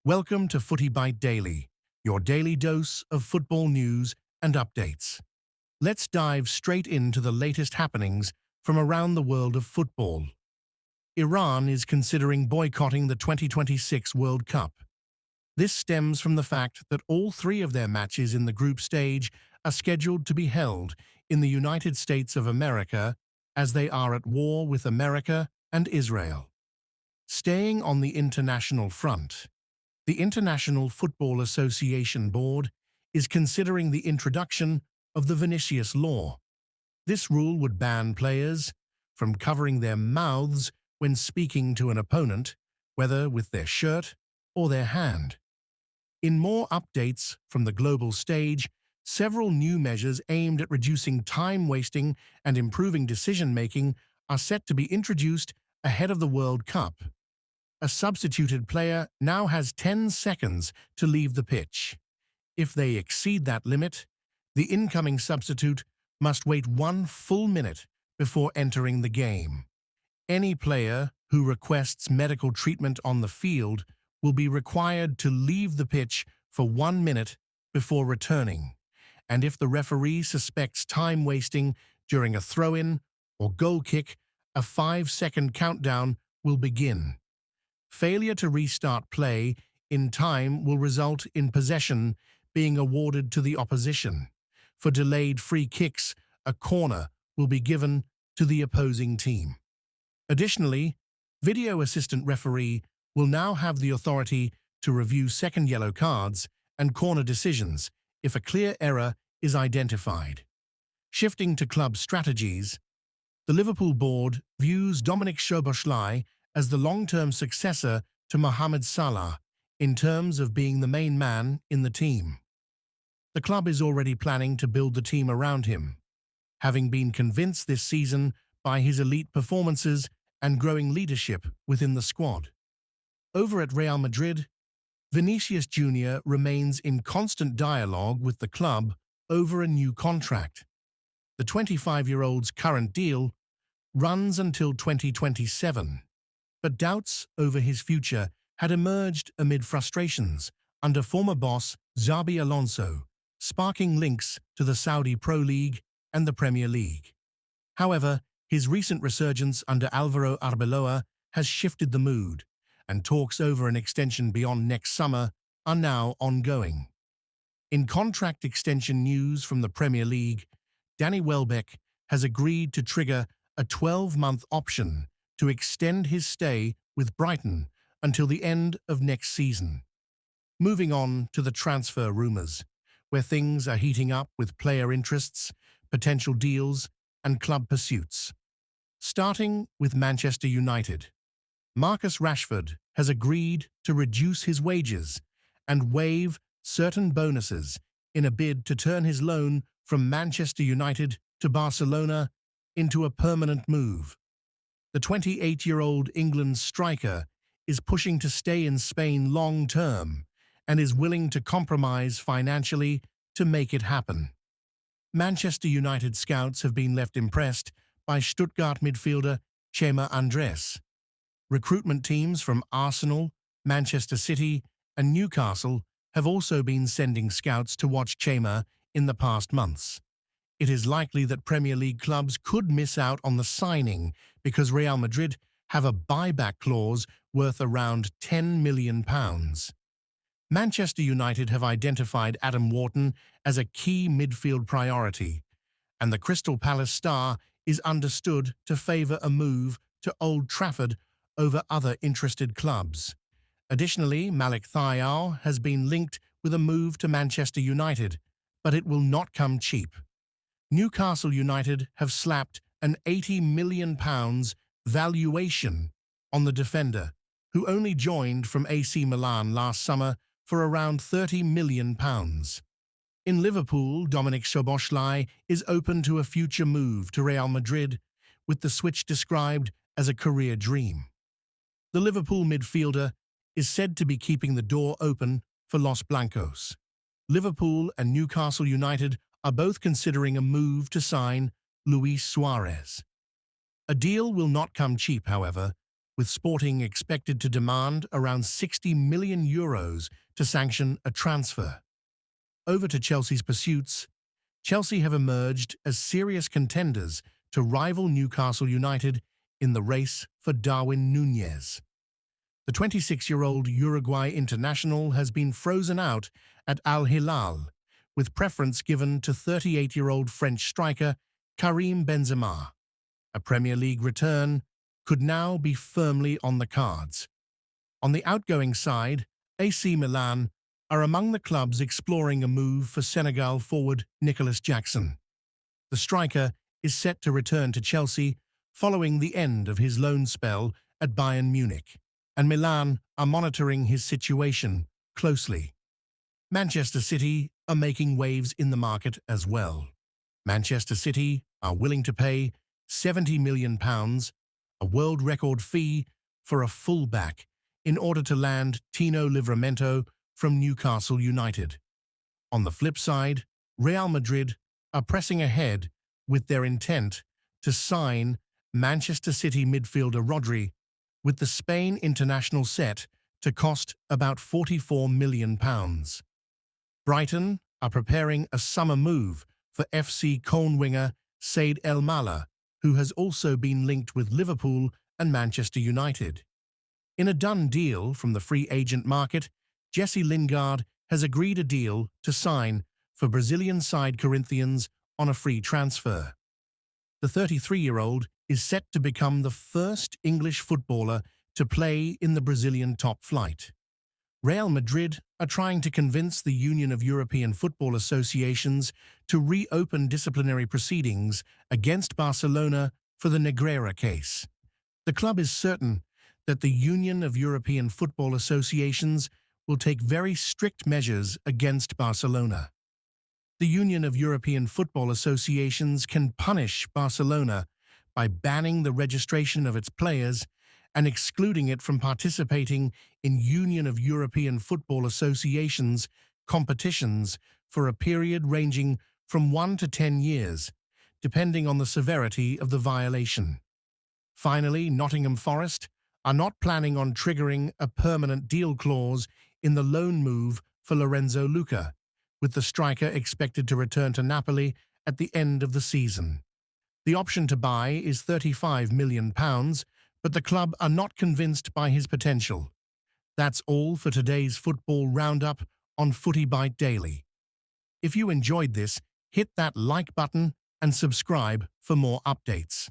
Welcome to Footy Bite Daily, your daily dose of football news and updates. Let's dive straight into the latest happenings from around the world of football. Iran is considering boycotting the 2026 World Cup. This stems from the fact that all three of their matches in the group stage are scheduled to be held in the United States of America, as they are at war with America and Israel. Staying on the international front, the International Football Association Board is considering the introduction of the Vinicius law. This rule would ban players from covering their mouths when speaking to an opponent, whether with their shirt or their hand. In more updates from the global stage, several new measures aimed at reducing time wasting and improving decision-making are set to be introduced ahead of the World Cup. A substituted player now has 10 seconds to leave the pitch. If they exceed that limit, the incoming substitute must wait 1 full minute before entering the game. Any player who requests medical treatment on the field will be required to leave the pitch for 1 minute before returning, and if the referee suspects time wasting during a throw-in or goal kick, a 5-second countdown will begin. Failure to restart play in time will result in possession being awarded to the opposition. For delayed free kicks, a corner will be given to the opposing team. Additionally, video assistant referee will now have the authority to review second yellow cards and corner decisions if a clear error is identified. Shifting to club strategies, the Liverpool board views Szoboszlai as the long-term successor to Mohamed Salah in terms of being the main man in the team. The club is already planning to build the team around him, having been convinced this season by his elite performances and growing leadership within the squad. Over at Real Madrid, Vinicius Jr. remains in constant dialogue with the club over a new contract. The 25-year-old's current deal runs until 2027, but doubts over his future had emerged amid frustrations under former boss Xabi Alonso, sparking links to the Saudi Pro League and the Premier League. However, his recent resurgence under Álvaro Arbeloa has shifted the mood, and talks over an extension beyond next summer are now ongoing. In contract extension news from the Premier League, Danny Welbeck has agreed to trigger a 12-month option to extend his stay with Brighton until the end of next season. Moving on to the transfer rumours, where things are heating up with player interests, potential deals, and club pursuits. Starting with Manchester United, Marcus Rashford has agreed to reduce his wages and waive certain bonuses in a bid to turn his loan from Manchester United to Barcelona into a permanent move. The 28-year-old England striker is pushing to stay in Spain long-term and is willing to compromise financially to make it happen. Manchester United scouts have been left impressed by Stuttgart midfielder Chema Andres. Recruitment teams from Arsenal, Manchester City, and Newcastle have also been sending scouts to watch Chema in the past months. It is likely that Premier League clubs could miss out on the signing because Real Madrid have a buyback clause worth around £10 million. Manchester United have identified Adam Wharton as a key midfield priority, and the Crystal Palace star is understood to favour a move to Old Trafford over other interested clubs. Additionally, Malik Thiaw has been linked with a move to Manchester United, but it will not come cheap. Newcastle United have slapped an £80 million valuation on the defender, who only joined from AC Milan last summer for around £30 million. In Liverpool, Szoboszlai is open to a future move to Real Madrid, with the switch described as a career dream. The Liverpool midfielder is said to be keeping the door open for Los Blancos. Liverpool and Newcastle United are both considering a move to sign Luis Suarez. A deal will not come cheap, however, with Sporting expected to demand around €60 million to sanction a transfer. Over to Chelsea's pursuits. Chelsea have emerged as serious contenders to rival Newcastle United in the race for Darwin Núñez. The 26-year-old Uruguay international has been frozen out at Al Hilal, with preference given to 38-year-old French striker Karim Benzema. A Premier League return could now be firmly on the cards. On the outgoing side, AC Milan are among the clubs exploring a move for Senegal forward Nicolas Jackson. The striker is set to return to Chelsea following the end of his loan spell at Bayern Munich, and Milan are monitoring his situation closely. Manchester City are making waves in the market as well. Manchester City are willing to pay £70 million, a world record fee for a fullback, in order to land Tino Livramento from Newcastle United. On the flip side, Real Madrid are pressing ahead with their intent to sign Manchester City midfielder Rodri, with the Spain international set to cost about £44 million. Brighton are preparing a summer move for FC Köln winger Said El Mala, who has also been linked with Liverpool and Manchester United. In a done deal from the free agent market, Jesse Lingard has agreed a deal to sign for Brazilian side Corinthians on a free transfer. The 33-year-old is set to become the first English footballer to play in the Brazilian top flight. Real Madrid are trying to convince the Union of European Football Associations to reopen disciplinary proceedings against Barcelona for the Negreira case. The club is certain that the Union of European Football Associations will take very strict measures against Barcelona. The Union of European Football Associations can punish Barcelona by banning the registration of its players and excluding it from participating in Union of European Football Associations competitions for a period ranging from 1 to 10 years, depending on the severity of the violation. Finally, Nottingham Forest are not planning on triggering a permanent deal clause in the loan move for Lorenzo Luca, with the striker expected to return to Napoli at the end of the season. The option to buy is £35 million, but the club are not convinced by his potential. That's all for today's football roundup on Footy Bite Daily. If you enjoyed this, hit that like button and subscribe for more updates.